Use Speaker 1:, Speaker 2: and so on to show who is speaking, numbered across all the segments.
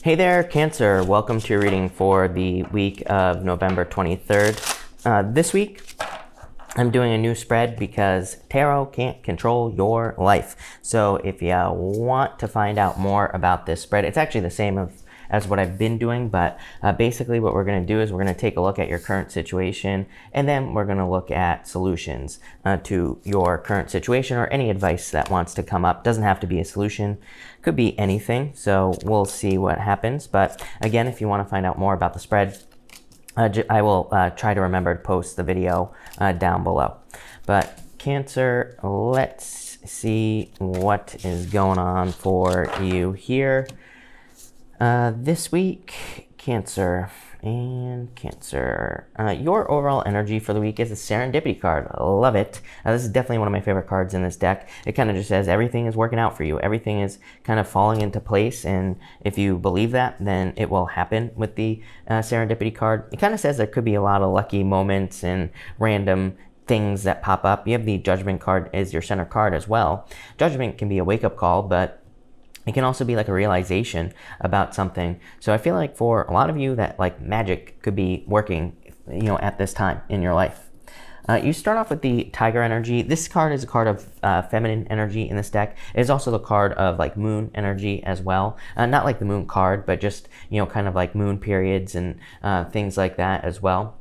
Speaker 1: Hey there, Cancer. Welcome to your reading for the week of November 23rd. This week, I'm doing a new spread because tarot can't control your life. So if you want to find out more about this spread, it's actually the same as what I've been doing, but basically what we're going to do is we're going to take a look at your current situation, and then we're going to look at solutions to your current situation, or any advice that wants to come up. Doesn't have to be a solution, could be anything, so we'll see what happens. But again, if you want to find out more about the spread, I will try to remember to post the video down below. But Cancer, let's see what is going on for you here. This week, Cancer, your overall energy for the week is a serendipity card. I love it. This is definitely one of my favorite cards in this deck. It kind of just says everything is working out for you. Everything is kind of falling into place, and if you believe that, then it will happen with the serendipity card. It kind of says there could be a lot of lucky moments and random things that pop up. You have the Judgment card as your center card as well. Judgment can be a wake-up call, but it can also be like a realization about something. So I feel like for a lot of you that like magic could be working, at this time in your life. You start off with the Tiger energy. This card is a card of feminine energy in this deck. It is also the card of like moon energy as well. Not like the moon card, but just, kind of like moon periods and things like that as well.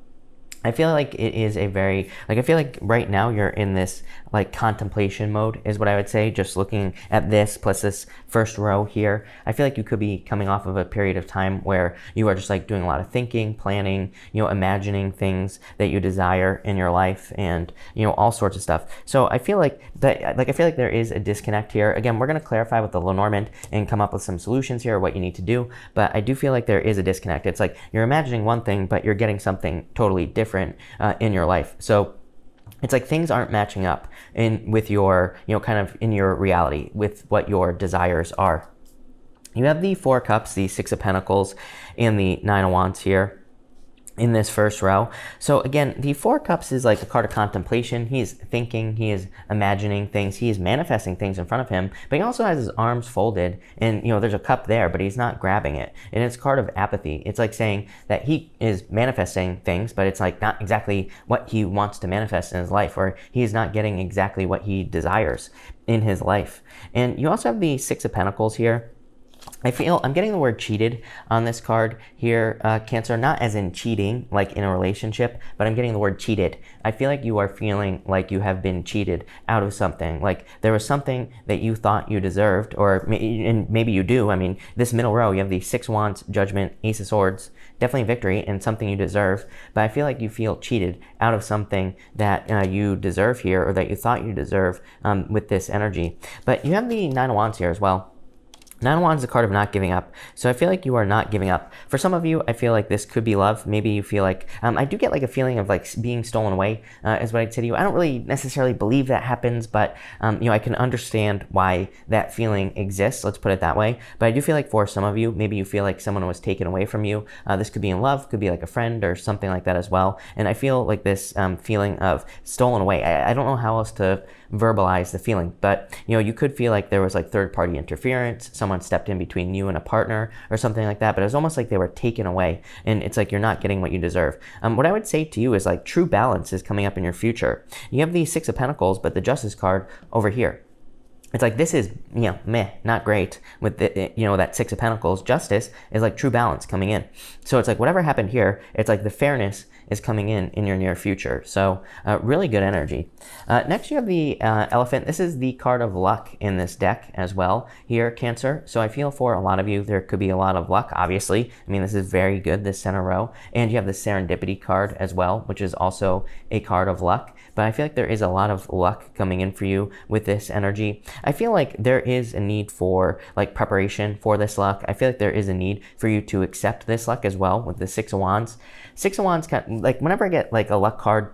Speaker 1: I feel like it is a very, I feel like right now you're in this like contemplation mode is what I would say. Just looking at this plus this first row here, I feel like you could be coming off of a period of time where you are just like doing a lot of thinking, planning, imagining things that you desire in your life, and, all sorts of stuff. So I feel like that, I feel like there is a disconnect here. Again, we're going to clarify with the Lenormand and come up with some solutions here, what you need to do. But I do feel like there is a disconnect. It's like you're imagining one thing, but you're getting something totally different in your life. So it's like things aren't matching up with your, kind of in your reality with what your desires are. You have the Four of Cups, the Six of Pentacles, and the Nine of Wands here in this first row. So again, the Four of Cups is like a card of contemplation. He is thinking, he is imagining things, he is manifesting things in front of him, but he also has his arms folded, and there's a cup there, but he's not grabbing it. And it's a card of apathy. It's like saying that he is manifesting things, but it's like not exactly what he wants to manifest in his life, or he is not getting exactly what he desires in his life. And you also have the Six of Pentacles here. I feel I'm getting the word cheated on this card here, Cancer, not as in cheating, like in a relationship, but I'm getting the word cheated. I feel like you are feeling like you have been cheated out of something. Like there was something that you thought you deserved, and maybe you do. I mean, this middle row, you have the Six of Wands, Judgment, Ace of Swords, definitely victory and something you deserve. But I feel like you feel cheated out of something that you deserve here, or that you thought you deserve with this energy. But you have the Nine of Wands here as well. Nine of Wands is a card of not giving up. So I feel like you are not giving up. For some of you, I feel like this could be love. Maybe you feel like, I do get like a feeling of like being stolen away, is what I'd say to you. I don't really necessarily believe that happens, but I can understand why that feeling exists. Let's put it that way. But I do feel like for some of you, maybe you feel like someone was taken away from you. This could be in love, could be like a friend or something like that as well. And I feel like this feeling of stolen away. I don't know how else to verbalize the feeling, but you could feel like there was like third-party interference. Someone stepped in between you and a partner or something like that, but it was almost like they were taken away, and it's like you're not getting what you deserve. What I would say to you is like true balance is coming up in your future. You have the Six of Pentacles, but the Justice card over here. It's like this is, meh, not great with the, that Six of Pentacles. Justice is like true balance coming in. So it's like whatever happened here, it's like the fairness is coming in your near future. So really good energy. Next, you have the Elephant. This is the card of luck in this deck as well here, Cancer. So I feel for a lot of you, there could be a lot of luck, obviously. I mean, this is very good, this center row. And you have the Serendipity card as well, which is also a card of luck. But I feel like there is a lot of luck coming in for you with this energy. I feel like there is a need for like preparation for this luck. I feel like there is a need for you to accept this luck as well with the Six of Wands. Six of Wands, like whenever I get like a luck card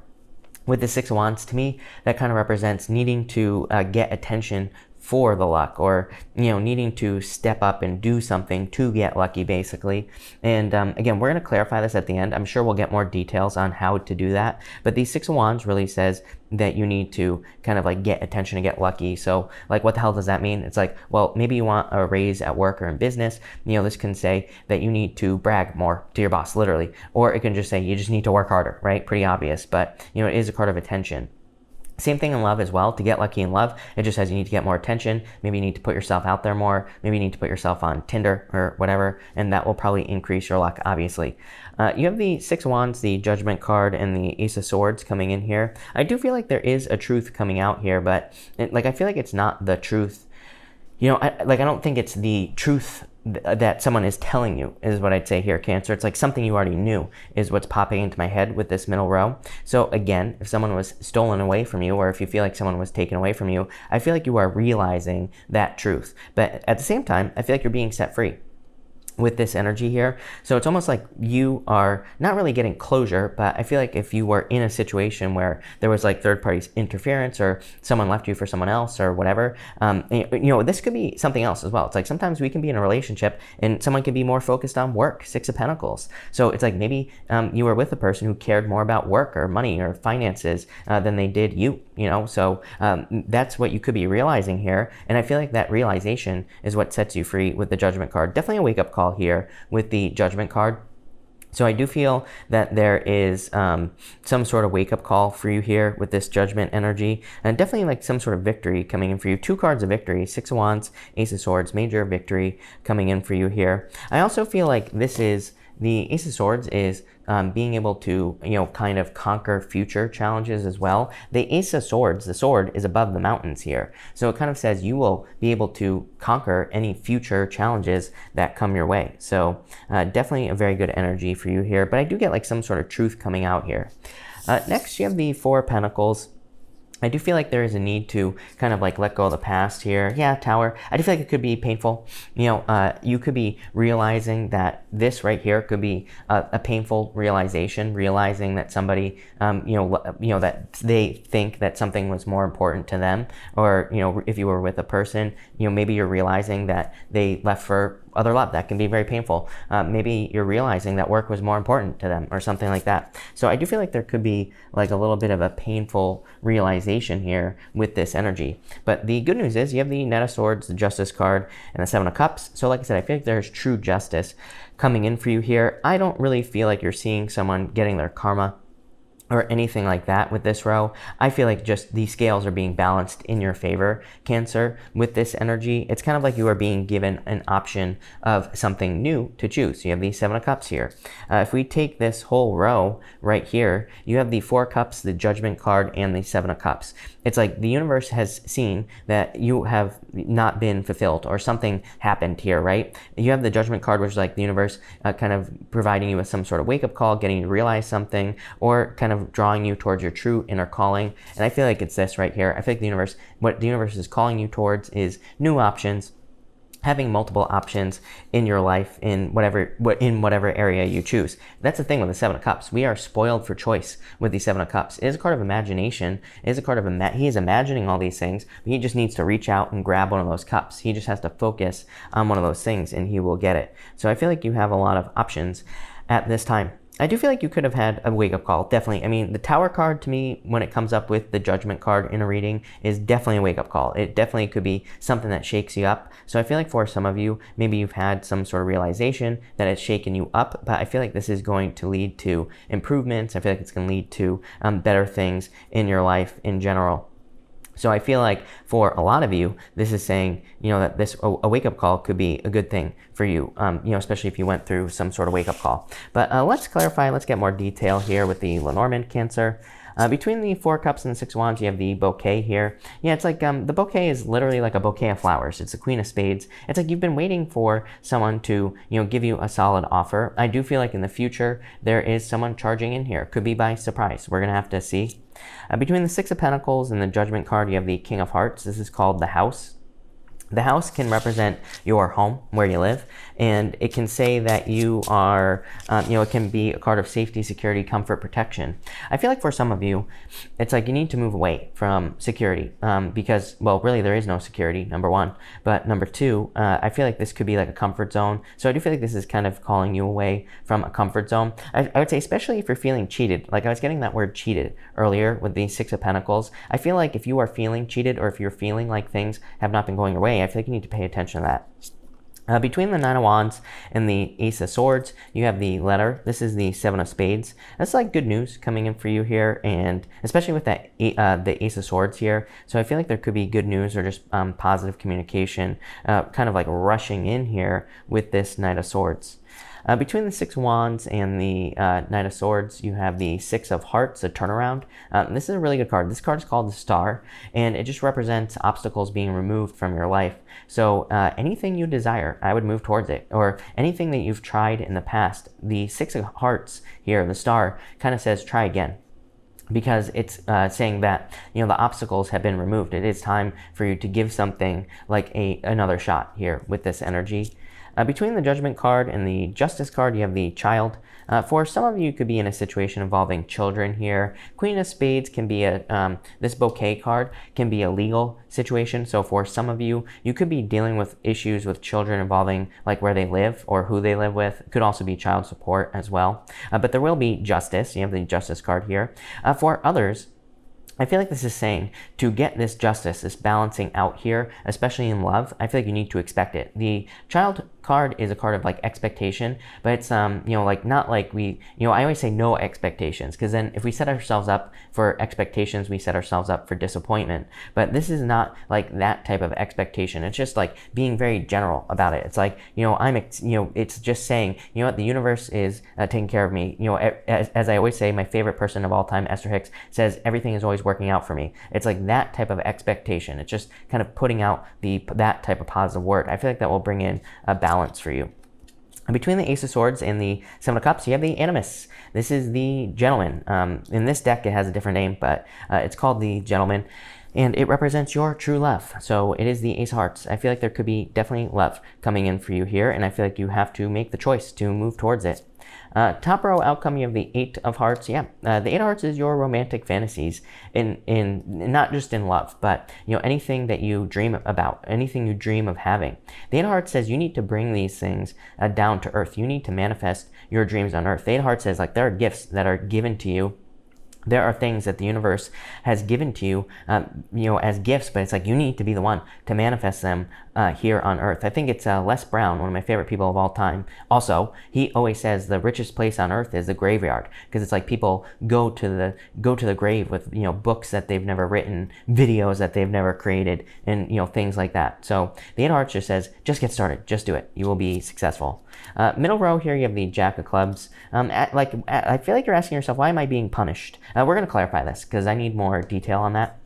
Speaker 1: with the Six of Wands, to me, that kind of represents needing to get attention for the luck, or needing to step up and do something to get lucky, basically. And again, we're going to clarify this at the end. I'm sure we'll get more details on how to do that, but the Six of Wands really says that you need to kind of like get attention to get lucky. So like, what the hell does that mean? It's like, well, maybe you want a raise at work or in business. This can say that you need to brag more to your boss, literally, or it can just say you just need to work harder, right? Pretty obvious, but it is a card of attention. Same thing in love as well. To get lucky in love, it just says you need to get more attention. Maybe you need to put yourself out there more. Maybe you need to put yourself on Tinder or whatever, and that will probably increase your luck, obviously. You have the Six of Wands, the Judgment card, and the Ace of Swords coming in here. I do feel like there is a truth coming out here, but I feel like it's not the truth. I don't think it's the truth that someone is telling you, is what I'd say here, Cancer. It's like something you already knew is what's popping into my head with this middle row. So again, if someone was stolen away from you, or if you feel like someone was taken away from you, I feel like you are realizing that truth. But at the same time, I feel like you're being set free with this energy here. So it's almost like you are not really getting closure, but I feel like if you were in a situation where there was like third party interference, or someone left you for someone else or whatever, this could be something else as well. It's like sometimes we can be in a relationship and someone can be more focused on work, Six of Pentacles. So it's like maybe you were with a person who cared more about work or money or finances than they did you, so that's what you could be realizing here. And I feel like that realization is what sets you free with the Judgment card. Definitely a wake-up call here with the Judgment card. So I do feel that there is some sort of wake-up call for you here with this Judgment energy, and definitely like some sort of victory coming in for you. Two cards of victory, Six of Wands, Ace of Swords, major victory coming in for you here. I also feel like the Ace of Swords is being able to, kind of conquer future challenges as well. The Ace of Swords, the sword, is above the mountains here. So it kind of says you will be able to conquer any future challenges that come your way. So definitely a very good energy for you here. But I do get like some sort of truth coming out here. Next, you have the Four of Pentacles. I do feel like there is a need to kind of like let go of the past here. Yeah, Tower. I do feel like it could be painful. You could be realizing that this right here could be a painful realization, realizing that somebody, that they think that something was more important to them, or, if you were with a person, maybe you're realizing that they left for other love. That can be very painful. Maybe you're realizing that work was more important to them or something like that. So I do feel like there could be like a little bit of a painful realization here with this energy. But the good news is you have the Knight of Swords, the Justice card, and the Seven of Cups. So like I said, I feel like there's true justice coming in for you here. I don't really feel like you're seeing someone getting their karma or anything like that with this row. I feel like just the scales are being balanced in your favor, Cancer, with this energy. It's kind of like you are being given an option of something new to choose. So you have the Seven of Cups here. If we take this whole row right here, you have the Four of Cups, the Judgment card, and the Seven of Cups. It's like the universe has seen that you have not been fulfilled, or something happened here, right? You have the Judgment card, which is like the universe kind of providing you with some sort of wake-up call, getting you to realize something, or kind of drawing you towards your true inner calling. And I feel like it's this right here. I feel like what the universe is calling you towards is new options, having multiple options in your life in whatever area you choose. That's the thing with the Seven of Cups. We are spoiled for choice with the Seven of Cups. It is a card of imagination. It is a card of he is imagining all these things, but he just needs to reach out and grab one of those cups. He just has to focus on one of those things and he will get it. So I feel like you have a lot of options at this time. I do feel like you could have had a wake-up call, definitely. I mean, the Tower card to me, when it comes up with the Judgment card in a reading, is definitely a wake-up call. It definitely could be something that shakes you up. So I feel like for some of you, maybe you've had some sort of realization that it's shaken you up, but I feel like this is going to lead to improvements. I feel like it's going to lead to better things in your life in general. So I feel like for a lot of you, this is saying, that a wake-up call could be a good thing for you, especially if you went through some sort of wake-up call. But let's clarify, let's get more detail here with the Lenormand, Cancer. Between the Four Cups and the Six of Wands, you have the bouquet here. Yeah, it's like the bouquet is literally like a bouquet of flowers. It's the Queen of Spades. It's like you've been waiting for someone to, give you a solid offer. I do feel like in the future, there is someone charging in here. Could be by surprise. We're going to have to see. Between the Six of Pentacles and the Judgment card, you have the King of Hearts. This is called the House. The house can represent your home, where you live. And it can say that you are, it can be a card of safety, security, comfort, protection. I feel like for some of you, it's like you need to move away from security because, well, really there is no security, number one. But number two, I feel like this could be like a comfort zone. So I do feel like this is kind of calling you away from a comfort zone. I would say, especially if you're feeling cheated. Like I was getting that word cheated earlier with the Six of Pentacles. I feel like if you are feeling cheated or if you're feeling like things have not been going your way, I feel like you need to pay attention to that. Between the Nine of Wands and the Ace of Swords, you have the letter. This is the Seven of Spades. That's like good news coming in for you here, and especially with that the Ace of Swords here. So I feel like there could be good news or just positive communication, kind of like rushing in here with this Knight of Swords. Between the Six of Wands and the Knight of Swords, you have the Six of Hearts, a turnaround. This is a really good card. This card is called the Star, and it just represents obstacles being removed from your life. So anything you desire, I would move towards it. Or anything that you've tried in the past, the Six of Hearts here, the Star, kind of says try again. Because it's saying that, the obstacles have been removed. It is time for you to give something like another shot here with this energy. Between the Judgment card and the Justice card, you have the Child. For some of you, could be in a situation involving children here. Queen of Spades can be this Bouquet card can be a legal situation. So for some of you, you could be dealing with issues with children involving like where they live or who they live with. It could also be child support as well. But there will be justice. You have the Justice card here. For others, I feel like this is saying to get this justice, this balancing out here, especially in love, I feel like you need to expect it. The Child card is a card of like expectation, but it's like not like we, I always say no expectations, because then if we set ourselves up for expectations, we set ourselves up for disappointment. But this is not like that type of expectation. It's just like being very general about it. It's like, it's just saying, what, the universe is taking care of me. As I always say, my favorite person of all time, Esther Hicks, says everything is always working out for me. It's like that type of expectation. It's just kind of putting out that type of positive word. I feel like that will bring in a balance for you. Between the Ace of Swords and the Seven of Cups, you have the Animus. This is the Gentleman. In this deck, it has a different name, but it's called the Gentleman, and it represents your true love. So it is the Ace of Hearts. I feel like there could be definitely love coming in for you here, and I feel like you have to make the choice to move towards it. Top row outcome, you have the Eight of Hearts. The Eight of Hearts is your romantic fantasies, in not just in love, but anything that you dream about, anything you dream of having. The Eight of Hearts says you need to bring these things down to earth. You need to manifest your dreams on earth. The Eight of Hearts says like there are gifts that are given to you. There are things that the universe has given to you, as gifts, but it's like you need to be the one to manifest them here on Earth. I think it's Les Brown, one of my favorite people of all time. Also, he always says the richest place on Earth is the graveyard, because it's like people go to the grave with books that they've never written, videos that they've never created, and things like that. So the Eight of Hearts just says just get started, just do it. You will be successful. Middle row here, you have the Jack of Clubs. I feel like you're asking yourself, why am I being punished? We're going to clarify this because I need more detail on that.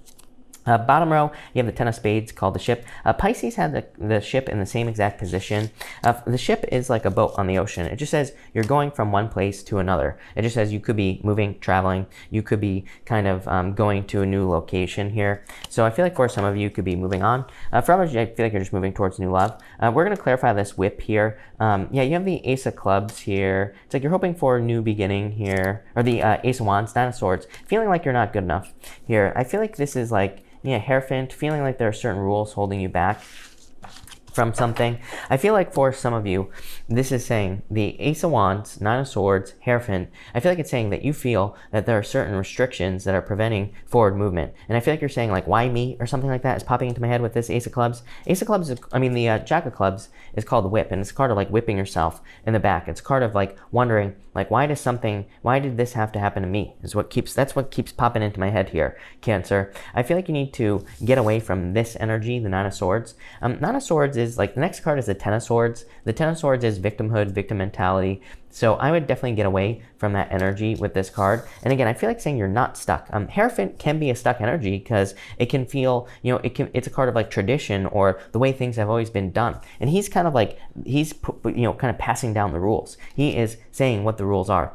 Speaker 1: Bottom row, you have the Ten of Spades called the Ship. Pisces had the ship in the same exact position. The ship is like a boat on the ocean. It just says you're going from one place to another. It just says you could be moving, traveling. You could be kind of going to a new location here. So I feel like for some of you, could be moving on. For others, I feel like you're just moving towards new love. We're going to clarify this whip here. You have the Ace of Clubs here. It's like you're hoping for a new beginning here. Or the Ace of Wands, Nine of Swords. Feeling like you're not good enough here. I feel like this is like, Hierophant, feeling like there are certain rules holding you back from something. I feel like for some of you, this is saying the Ace of Wands, Nine of Swords, Hierophant. I feel like it's saying that you feel that there are certain restrictions that are preventing forward movement. And I feel like you're saying like, why me? Or something like that is popping into my head with this Ace of Clubs. Ace of Clubs, the Jack of Clubs is called the Whip. And it's a card of like whipping yourself in the back. It's a card of like wondering, like, why did this have to happen to me? That's what keeps popping into my head here, Cancer. I feel like you need to get away from this energy, the Nine of Swords. Nine of Swords is like, the next card is the Ten of Swords. The Ten of Swords is victimhood, victim mentality. So I would definitely get away from that energy with this card. And again, I feel like saying you're not stuck. Hierophant can be a stuck energy because it can feel, it's a card of like tradition or the way things have always been done. And he's kind of like, kind of passing down the rules. He is saying what the rules are.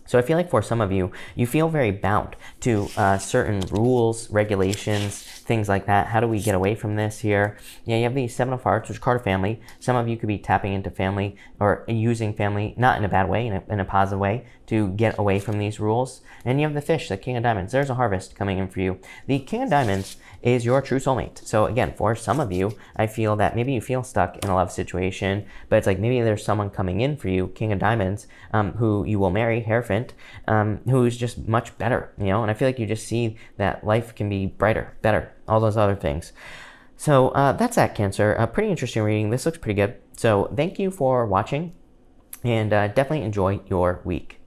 Speaker 1: So I feel like for some of you, you feel very bound to certain rules, regulations, things like that. How do we get away from this here? Yeah, you have the Seven of Hearts, which is card of family. Some of you could be tapping into family or using family, not in a bad way, in a positive way, to get away from these rules. And you have the Fish, the King of Diamonds. There's a harvest coming in for you. The King of Diamonds is your true soulmate. So again, for some of you, I feel that maybe you feel stuck in a love situation, but it's like maybe there's someone coming in for you, King of Diamonds, who you will marry, Hierophant, who's just much better, you know? And I feel like you just see that life can be brighter, better, all those other things. So that's that, Cancer. A pretty interesting reading. This looks pretty good. So thank you for watching, and definitely enjoy your week.